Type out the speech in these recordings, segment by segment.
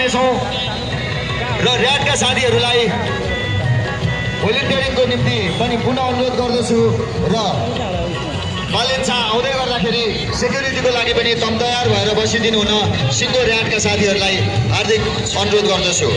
गर्नेछौँ र र्याटका साथीहरूलाई भोलिन्टियरिङको निम्ति पनि पुनः अनुरोध गर्दछु र बालेन्सा आउँदै गर्दाखेरि सेक्युरिटीको लागि पनि तम तयार भएर बसिदिनु हुन सिङ्गो र्याटका साथीहरूलाई हार्दिक अनुरोध गर्दछु।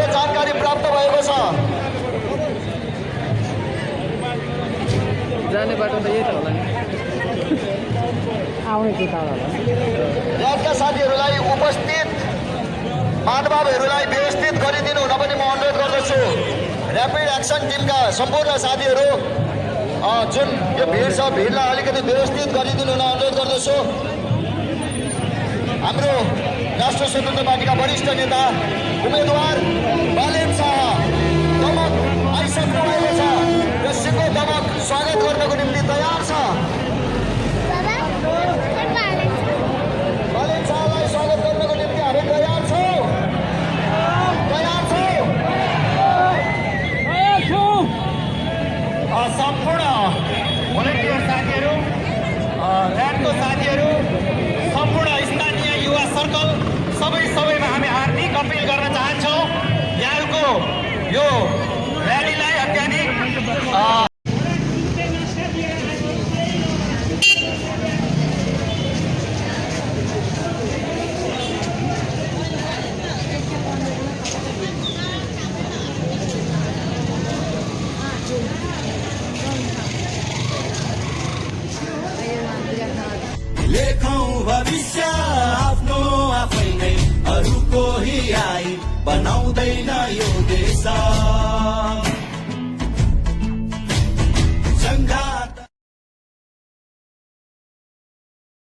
जानकारी प्राप्त भएको छ। जाने बाटो त यही त होला नि, आउने के ताल होला। र्याटका साथीहरूलाई उपस्थित महानुभावहरूलाई व्यवस्थित गरिदिनु हुन पनि म अनुरोध गर्दछु। र्यापिड एक्सन टिमका सम्पूर्ण साथीहरू जुन यो भिड छ, भिडलाई अलिकति व्यवस्थित गरिदिनु हुन अनुरोध गर्दछु। हाम्रो राष्ट्रिय स्वतन्त्र पार्टीका वरिष्ठ नेता उम्मेदवार बालेन्सा दमक आइसक्नु भएको छ र सिङ्गो दमक स्वागत गर्नको निम्ति तयार छ। बालेन्सालाई स्वागत गर्नको निम्ति हामी तयार छौँ। सम्पूर्ण भोलिन्टियर साथीहरू, र्याटको साथीहरू, सम्पूर्ण स्थानीय युवा सर्कल सबैमा हामी हार्दिक अपिल गर्न चाहन्छौँ यहाँको यो र्यालीलाई अत्याधिक लेखौं भविष्य आफ्नो आफै नै, अरूको ही आई बनाउँदैन यो देश।